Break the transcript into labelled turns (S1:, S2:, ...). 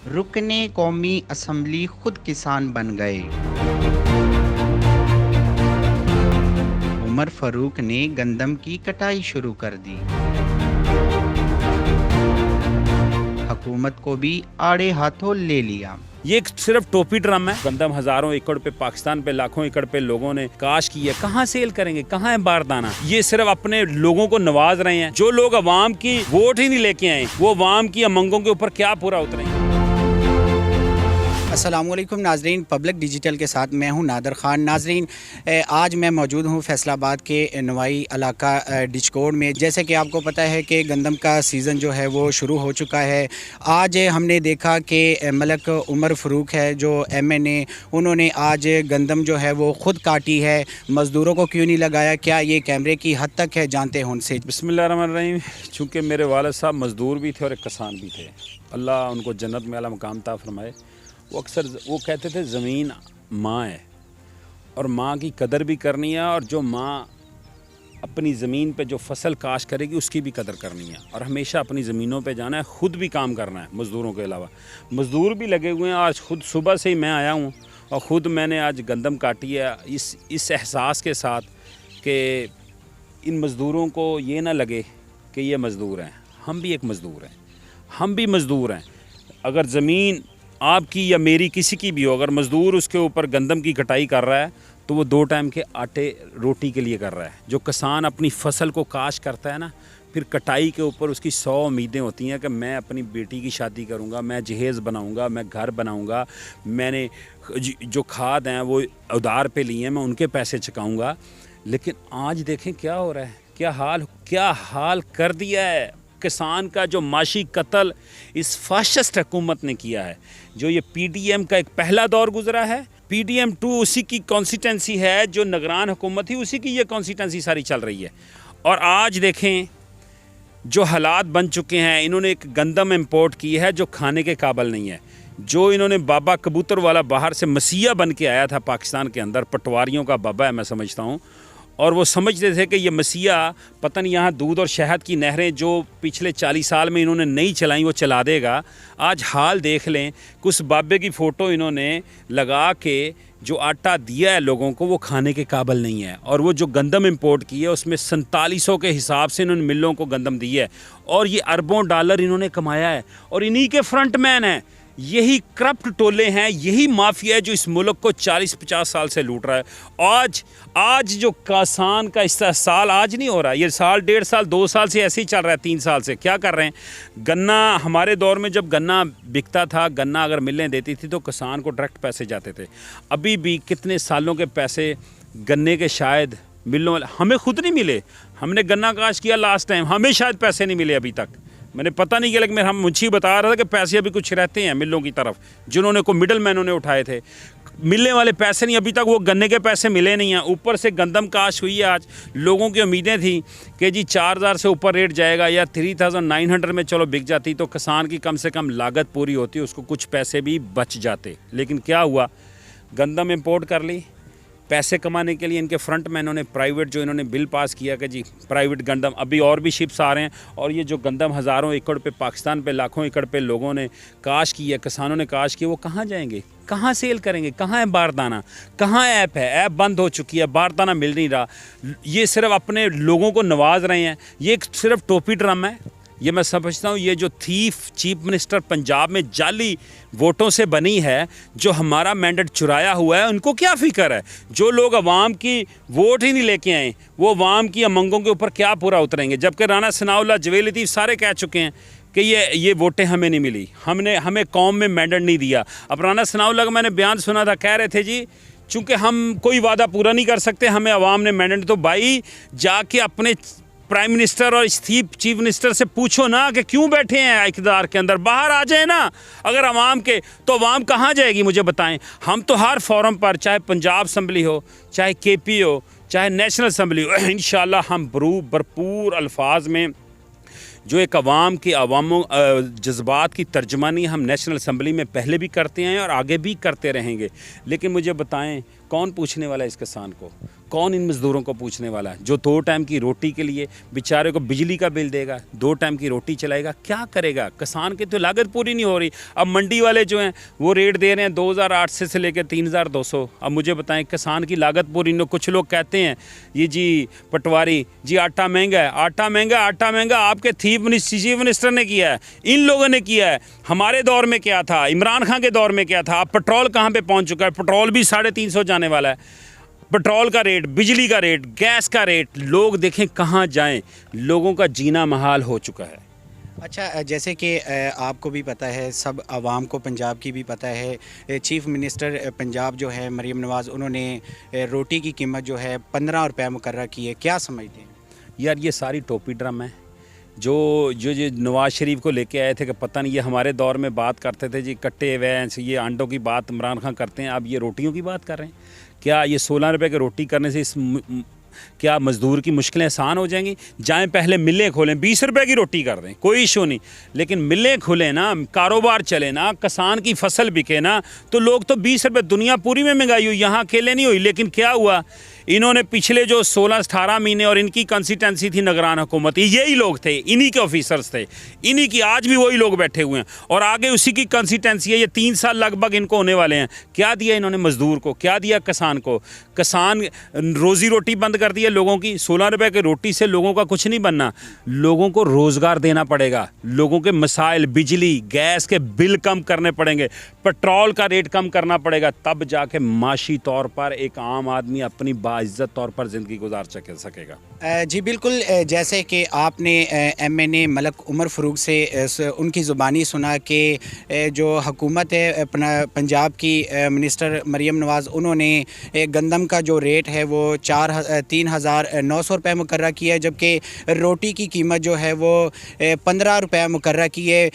S1: रुकने कौमी असम्बली खुद किसान बन गए। उमर फारूक ने गंदम की कटाई शुरू कर दी। हुकूमत को भी आड़े हाथों ले लिया।
S2: ये एक सिर्फ टोपी ड्रम है। गंदम हजारों एकड़ पे, पाकिस्तान पे लाखों एकड़ पे लोगों ने काश की है। कहाँ सेल करेंगे, कहाँ है बारदाना? ये सिर्फ अपने लोगों को नवाज रहे हैं। जो लोग अवाम की वोट ही नहीं लेके आए, वो अवाम की अमंगों के ऊपर क्या पूरा उतरेंगे?
S1: अस्सलामुअलैकुम नाजरीन, पब्लिक डिजिटल के साथ मैं हूं नादर ख़ान। नाजरीन, आज मैं मौजूद हूं फैसलाबाद के नवाई इलाका डिचकोड़ में। जैसे कि आपको पता है कि गंदम का सीज़न जो है वो शुरू हो चुका है। आज हमने देखा कि मलक उमर फारूक है जो MNA, उन्होंने आज गंदम जो है वो ख़ुद काटी है। मज़दूरों को क्यों नहीं लगाया? क्या ये कैमरे की हद तक है? जानते हैं उनसे।
S2: बिस्मिल्लाहिर्रहमानिर्रहीम। चूँकि मेरे वालिद साहब मज़दूर भी थे और एक किसान भी थे, अल्लाह उनको जन्नत में आला मकाम ता फरमाए। वो अक्सर वो कहते थे ज़मीन माँ है और माँ की कदर भी करनी है, और जो माँ अपनी ज़मीन पे जो फसल काश करेगी उसकी भी कदर करनी है, और हमेशा अपनी ज़मीनों पे जाना है, ख़ुद भी काम करना है मज़दूरों के अलावा। मज़दूर भी लगे हुए हैं। आज ख़ुद सुबह से ही मैं आया हूँ और ख़ुद मैंने आज गंदम काटी है, इस एहसास के साथ कि इन मज़दूरों को ये ना लगे कि ये मज़दूर हैं। हम भी एक मज़दूर हैं, हम भी मज़दूर हैं। अगर ज़मीन आपकी या मेरी किसी की भी हो, अगर मज़दूर उसके ऊपर गंदम की कटाई कर रहा है तो वो 2 टाइम के आटे रोटी के लिए कर रहा है। जो किसान अपनी फसल को काश करता है ना, फिर कटाई के ऊपर उसकी 100 उम्मीदें होती हैं कि मैं अपनी बेटी की शादी करूंगा, मैं जहेज़ बनाऊंगा, मैं घर बनाऊंगा, मैंने जो खाद हैं वो उधार पे लिए हैं, मैं उनके पैसे चुकाऊंगा। लेकिन आज देखें क्या हो रहा है, क्या हाल कर दिया है किसान का। जो माशी कत्ल इस फाशिस्ट हुकूमत ने किया है, जो ये PDM का एक पहला दौर गुजरा है, PDM 2 उसी की कॉन्स्टिटेंसी है, जो निगरान हुकूमत थी उसी की ये कॉन्स्टिटेंसी सारी चल रही है। और आज देखें जो हालात बन चुके हैं। इन्होंने एक गंदम इंपोर्ट की है जो खाने के काबिल नहीं है। जो इन्होंने बाबा कबूतर वाला बाहर से मसीहा बन के आया था पाकिस्तान के अंदर, पटवारियों का बाबा है मैं समझता हूँ, और वो समझते थे कि ये मसीहा पता नहीं यहाँ दूध और शहद की नहरें जो पिछले 40 साल में इन्होंने नहीं चलाई वो चला देगा। आज हाल देख लें, कुछ बाबे की फ़ोटो इन्होंने लगा के जो आटा दिया है लोगों को वो खाने के काबिल नहीं है। और वो जो गंदम इंपोर्ट की है उसमें 4700 के हिसाब से इन्होंने मिलों को गंदम दी है, और ये अरबों डॉलर इन्होंने कमाया है, और इन्हीं के फ्रंटमैन हैं। यही करप्ट टोले हैं, यही माफिया है जो इस मुल्क को 40-50 साल से लूट रहा है। आज जो किसान का इस्तेसाल आज नहीं हो रहा, ये साल 1.5 साल 2 साल से ऐसे ही चल रहा है। 3 साल से क्या कर रहे हैं? गन्ना, हमारे दौर में जब गन्ना बिकता था, गन्ना अगर मिलें देती थी तो किसान को डायरेक्ट पैसे जाते थे। अभी भी कितने सालों के पैसे गन्ने के शायद मिलों वाले हमें खुद नहीं मिले। हमने गन्ना काश किया लास्ट टाइम, हमें शायद पैसे नहीं मिले अभी तक। मैंने पता नहीं किया, लेकिन हम मुझे बता रहा था कि पैसे अभी कुछ रहते हैं मिलों की तरफ, जिन्होंने को मिडल मैनों ने उठाए थे। मिलने वाले पैसे नहीं, अभी तक वो गन्ने के पैसे मिले नहीं हैं। ऊपर से गंदम काश हुई है। आज लोगों की उम्मीदें थी कि जी 4000 से ऊपर रेट जाएगा या 3900 में चलो बिक जाती तो किसान की कम से कम लागत पूरी होती, उसको कुछ पैसे भी बच जाते। लेकिन क्या हुआ, गंदम इंपोर्ट कर ली पैसे कमाने के लिए। इनके फ्रंट मैनों ने प्राइवेट जो इन्होंने बिल पास किया कि जी प्राइवेट गंदम, अभी और भी शिप्स आ रहे हैं, और ये जो गंदम हज़ारों एकड़ पे, पाकिस्तान पे लाखों एकड़ पे लोगों ने काश की है, किसानों ने काश की, वो कहाँ जाएंगे, कहाँ सेल करेंगे, कहाँ है बारदाना, कहाँ ऐप है? ऐप बंद हो चुकी है, बारदाना मिल नहीं रहा। ये सिर्फ अपने लोगों को नवाज रहे हैं। ये एक सिर्फ टोपी ड्रम है। ये मैं समझता हूँ ये जो चीफ मिनिस्टर पंजाब में जाली वोटों से बनी है, जो हमारा मैंडेट चुराया हुआ है, उनको क्या फ़िक्र है? जो लोग अवाम की वोट ही नहीं लेके आए, वो अवाम की अमंगों के ऊपर क्या पूरा उतरेंगे? जबकि राना सनाउल्लाह, जवेद लतीफ़ सारे कह चुके हैं कि ये वोटें हमें नहीं मिली, हमें कौम में मैंडेट नहीं दिया। अब राना सनाउल्लाह का मैंने बयान सुना था, कह रहे थे जी चूँकि हम कोई वादा पूरा नहीं कर सकते, हमें अवाम ने मैंडेट। तो भाई जाके अपने प्राइम मिनिस्टर और चीफ मिनिस्टर से पूछो ना कि क्यों बैठे हैं इक़्तिदार के अंदर, बाहर आ जाए ना। अगर अवाम के, तो अवाम कहाँ जाएगी मुझे बताएं। हम तो हर फोरम पर, चाहे पंजाब असम्बली हो, चाहे KP हो, चाहे नेशनल असम्बली हो, इंशाल्लाह हम भरपूर अल्फाज में जो एक अवाम के जज्बात की तर्जमानी हम नेशनल असम्बली में पहले भी करते हैं और आगे भी करते रहेंगे। लेकिन मुझे बताएं, कौन पूछने वाला है इस किसान को? कौन इन मज़दूरों को पूछने वाला है? जो 2 टाइम की रोटी के लिए बेचारे को बिजली का बिल देगा, 2 टाइम की रोटी चलाएगा, क्या करेगा? किसान की तो लागत पूरी नहीं हो रही। अब मंडी वाले जो हैं वो रेट दे रहे हैं 2800 से लेकर 3200। अब मुझे बताएं किसान की लागत पूरी नहीं। कुछ लोग कहते हैं ये जी पटवारी जी आटा महंगा है, आटा महंगा, आटा महंगा आपके चीफ मिनिस्टर ने किया है, इन लोगों ने किया है। हमारे दौर में क्या था, इमरान खान के दौर में क्या था? अब पेट्रोल कहाँ पे पहुँच चुका है? पेट्रोल भी 350 जाने वाला है। पेट्रोल का रेट, बिजली का रेट, गैस का रेट, लोग देखें कहाँ जाएं। लोगों का जीना महाल हो चुका है।
S1: अच्छा, जैसे कि आपको भी पता है, सब आवाम को पंजाब की भी पता है, चीफ़ मिनिस्टर पंजाब जो है मरीम नवाज़, उन्होंने रोटी की कीमत जो है 15 रुपये मुकर्रर की है। क्या समझते हैं?
S2: यार ये सारी टोपी ड्रामा है। जो नवाज़ शरीफ को लेके आए थे कि पता नहीं, ये हमारे दौर में बात करते थे जी कट्टे वैंस, ये अंडों की बात इमरान खान करते हैं, अब ये रोटियों की बात कर रहे हैं। क्या ये 16 रुपये की रोटी करने से क्या मज़दूर की मुश्किलें आसान हो जाएंगी? जाएं पहले मिलें खोलें, 20 रुपये की रोटी कर दें, कोई इशू नहीं, लेकिन मिलें खुलें ना, कारोबार चले ना, किसान की फसल बिके ना, तो लोग तो 20 रुपये, दुनिया पूरी में महंगाई हुई, यहाँ अकेले नहीं हुई। लेकिन क्या हुआ, इन्होंने पिछले जो 16-18 महीने, और इनकी कंसिस्टेंसी थी निगरान हुकूमत, यही लोग थे, इन्हीं के ऑफिसर्स थे, इन्हीं की आज भी वही लोग बैठे हुए हैं, और आगे उसी की कंसिस्टेंसी है। ये 3 साल लगभग इनको होने वाले हैं। क्या दिया इन्होंने मज़दूर को, क्या दिया किसान को? किसान रोज़ी रोटी बंद कर दी है लोगों की। 16 रुपये की रोटी से लोगों का कुछ नहीं बनना। लोगों को रोज़गार देना पड़ेगा, लोगों के मसाइल, बिजली गैस के बिल कम करने पड़ेंगे, पेट्रोल का रेट कम करना पड़ेगा, तब जाके माशी तौर पर एक आम आदमी अपनी बाइज्जत तौर पर ज़िंदगी गुजार सकेगा।
S1: जी बिल्कुल, जैसे कि आपने MNA मलक उमर फ़रूक से उनकी ज़ुबानी सुना कि जो हुकूमत है पंजाब की, मिनिस्टर मरीम नवाज़, उन्होंने गंदम का जो रेट है वो 3,900 रुपये मुकर्रर किया है, जबकि रोटी की कीमत जो है वो 15 रुपये मुकर्रर की है।